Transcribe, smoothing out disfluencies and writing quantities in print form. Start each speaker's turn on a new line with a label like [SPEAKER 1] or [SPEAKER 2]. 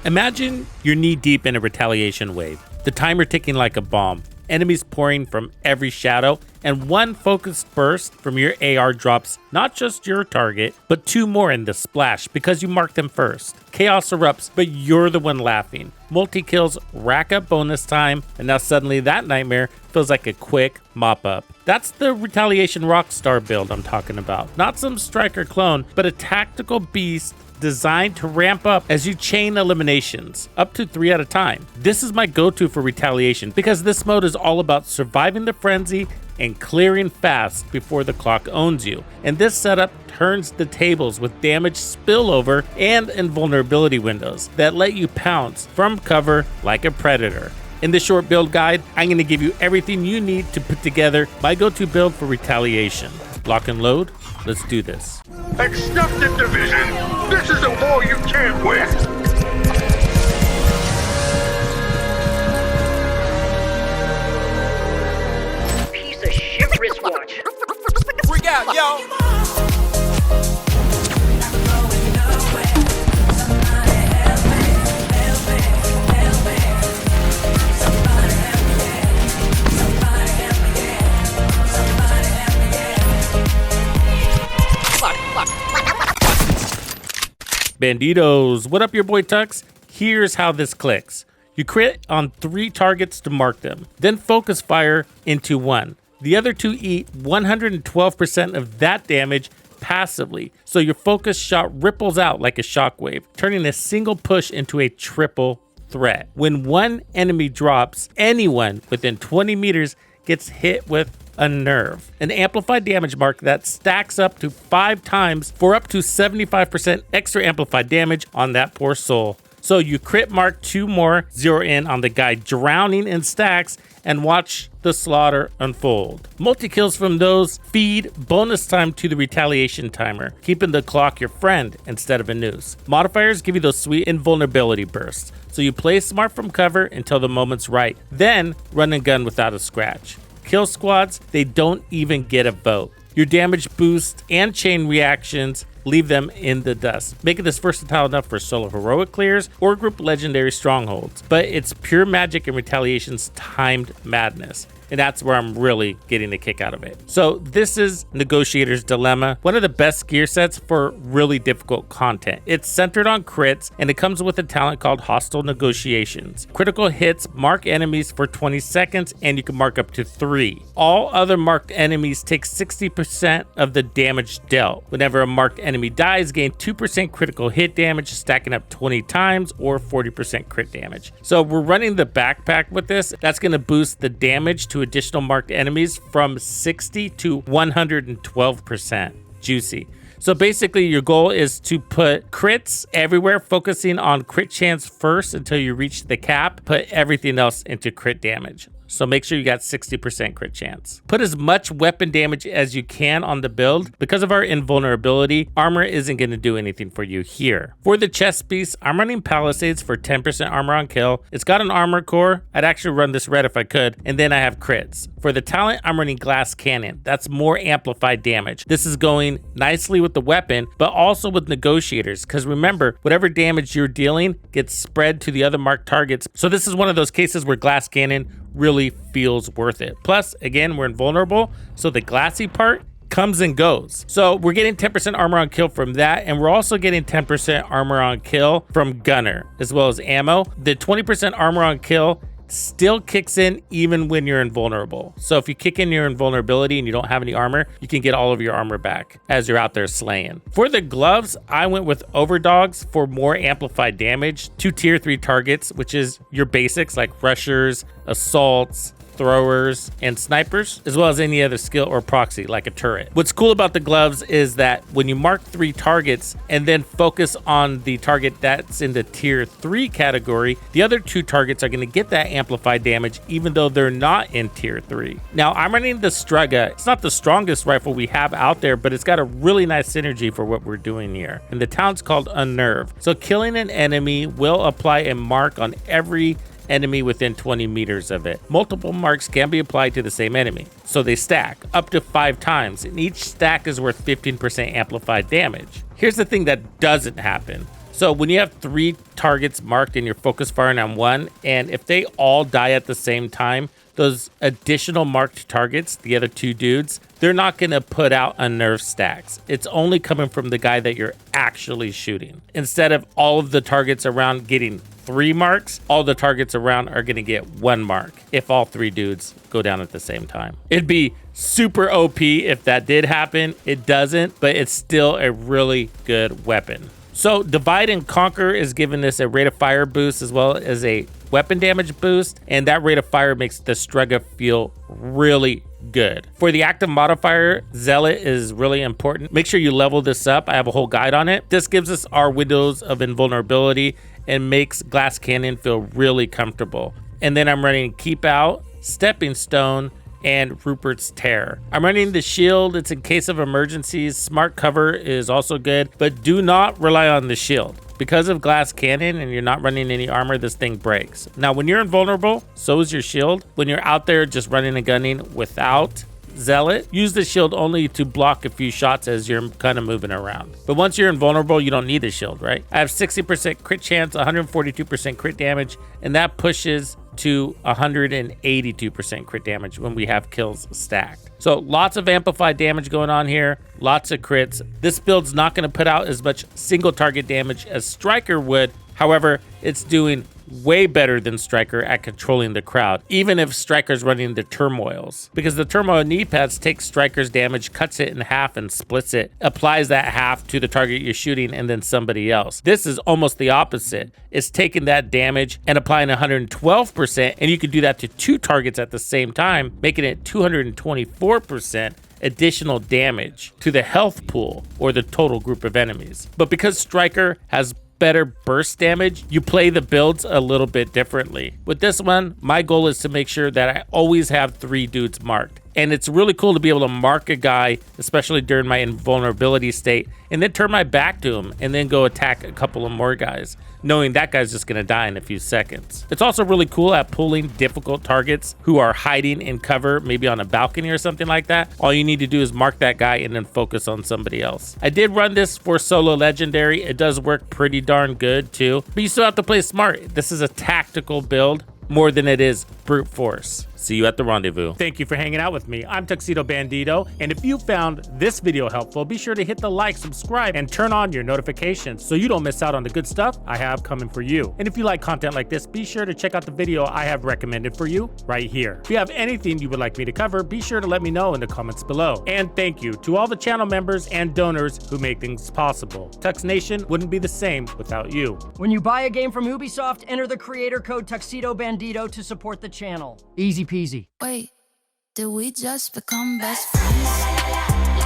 [SPEAKER 1] Imagine you're knee deep in a retaliation wave, the timer ticking like a bomb, enemies pouring from every shadow, and one focused burst from your AR drops not just your target, but 2 more in the splash because you marked them first. Chaos erupts, but you're the one laughing. Multi-kills rack up bonus time, and now suddenly that nightmare feels like a quick mop-up. That's the Retaliation Rockstar build I'm talking about. Not some striker clone, but a tactical beast designed to ramp up as you chain eliminations, up to 3 at a time. This is my go-to for Retaliation because this mode is all about surviving the frenzy and clearing fast before the clock owns you. And this setup turns the tables with damage spillover and invulnerability windows that let you pounce from cover like a predator. In this short build guide, I'm going to give you everything you need to put together my go-to build for Retaliation. Lock and load, let's do this.
[SPEAKER 2] Accept the division! This is a war you can't win!
[SPEAKER 3] Piece of shit wristwatch.
[SPEAKER 4] Freak out, yo!
[SPEAKER 1] Bandidos, what up your boy Tux? Here's how this clicks. You crit on 3 targets to mark them, then focus fire into 1. The other 2 eat 112% of that damage passively, so your focus shot ripples out like a shockwave, turning a single push into a triple threat. When one enemy drops, anyone within 20 meters gets hit with Unnerve, an amplified damage mark that stacks up to 5 times for up to 75% extra amplified damage on that poor soul. So you crit mark 2 more, zero in on the guy drowning in stacks, and watch the slaughter unfold. Multi-kills from those feed bonus time to the Retaliation timer, keeping the clock your friend instead of a noose. Modifiers give you those sweet invulnerability bursts, so you play smart from cover until the moment's right, then run and gun without a scratch. Kill squads, they don't even get a vote. Your damage boost and chain reactions leave them in the dust, making this versatile enough for solo heroic clears or group legendary strongholds. But it's pure magic and Retaliation's timed madness, and that's where I'm really getting a kick out of it. So this is Negotiator's Dilemma, one of the best gear sets for really difficult content. It's centered on crits, and it comes with a talent called Hostile Negotiations. Critical hits mark enemies for 20 seconds, and you can mark up to 3. All other marked enemies take 60% of the damage dealt. Whenever a marked enemy dies, gain 2% critical hit damage, stacking up 20 times or 40% crit damage. So we're running the backpack with this. That's going to boost the damage to additional marked enemies from 60 to 112%. Juicy. So basically your goal is to put crits everywhere, focusing on crit chance first until you reach the cap, put everything else into crit damage. So make sure you got 60% crit chance. Put as much weapon damage as you can on the build. Because of our invulnerability, armor isn't going to do anything for you here. For the chest piece, I'm running Palisades for 10% armor on kill. It's got an armor core. I'd actually run this red if I could. And then I have crits. For the talent, I'm running Glass Cannon. That's more amplified damage. This is going nicely with the weapon, but also with Negotiators. Because remember, whatever damage you're dealing gets spread to the other marked targets. So this is one of those cases where Glass Cannon really feels worth it. Plus, again, we're invulnerable, so the glassy part comes and goes. So we're getting 10% armor on kill from that, and we're also getting 10% armor on kill from Gunner, as well as ammo. The 20% armor on kill still kicks in even when you're invulnerable. So if you kick in your invulnerability and you don't have any armor, you can get all of your armor back as you're out there slaying. For the gloves, I went with Overdogs for more amplified damage to tier 3 targets, which is your basics like rushers, assaults, throwers, and snipers, as well as any other skill or proxy like a turret. What's cool about the gloves is that when you mark 3 targets and then focus on the target that's in the tier 3 category, the other 2 targets are going to get that amplified damage even though they're not in tier 3. Now I'm running the Strega. It's not the strongest rifle we have out there, but it's got a really nice synergy for what we're doing here. And the talent's called Unnerve. So killing an enemy will apply a mark on every enemy within 20 meters of it. Multiple marks can be applied to the same enemy, so they stack up to 5 times, and each stack is worth 15% amplified damage. Here's the thing that doesn't happen. So when you have 3 targets marked and you're focus firing on one, and if they all die at the same time, those additional marked targets, the other 2 dudes, they're not going to put out Unnerve stacks. It's only coming from the guy that you're actually shooting. Instead of all of the targets around getting 3 marks, all the targets around are going to get 1 mark if all 3 dudes go down at the same time. It'd be super OP if that did happen. It doesn't, but it's still a really good weapon. So Divide and Conquer is giving this a rate of fire boost as well as a weapon damage boost, and that rate of fire makes the Strega feel really good. For the active modifier, Zealot is really important. Make sure you level this up. I have a whole guide on it. This gives us our windows of invulnerability and makes Glass Cannon feel really comfortable. And then I'm running Keep Out, Stepping Stone, and Rupert's Tear. I'm running the shield. It's in case of emergencies. Smart Cover is also good, but do not rely on the shield. Because of Glass Cannon and you're not running any armor, this thing breaks. Now, when you're invulnerable, so is your shield. When you're out there just running and gunning without Zealot, use the shield only to block a few shots as you're kind of moving around. But once you're invulnerable, you don't need the shield, right? I have 60% crit chance, 142% crit damage, and that pushes to 182% crit damage when we have kills stacked. So lots of amplified damage going on here, lots of crits. This build's not going to put out as much single target damage as Striker would. However, it's doing way better than Striker at controlling the crowd, even if Striker's running the turmoils. Because the turmoil knee pads take Striker's damage, cuts it in half and splits it, applies that half to the target you're shooting and then somebody else. This is almost the opposite. It's taking that damage and applying 112%, and you can do that to 2 targets at the same time, making it 224% additional damage to the health pool or the total group of enemies. But because Striker has better burst damage, you play the builds a little bit differently. With this one, my goal is to make sure that I always have 3 dudes marked. And it's really cool to be able to mark a guy, especially during my invulnerability state, and then turn my back to him and then go attack a couple of more guys, knowing that guy's just gonna die in a few seconds. It's also really cool at pulling difficult targets who are hiding in cover, maybe on a balcony or something like that. All you need to do is mark that guy and then focus on somebody else. I did run this for solo legendary. It does work pretty darn good too, but you still have to play smart. This is a tactical build more than it is brute force. See you at the rendezvous.
[SPEAKER 5] Thank you for hanging out with me. I'm Tuxedo Bandido, and if you found this video helpful, be sure to hit the like, subscribe, and turn on your notifications so you don't miss out on the good stuff I have coming for you. And if you like content like this, be sure to check out the video I have recommended for you right here. If you have anything you would like me to cover, be sure to let me know in the comments below. And thank you to all the channel members and donors who make things possible. Tux Nation wouldn't be the same without you.
[SPEAKER 6] When you buy a game from Ubisoft, enter the creator code Tuxedo Bandido to support the channel. Easy peasy.
[SPEAKER 7] Wait, did we just become best friends?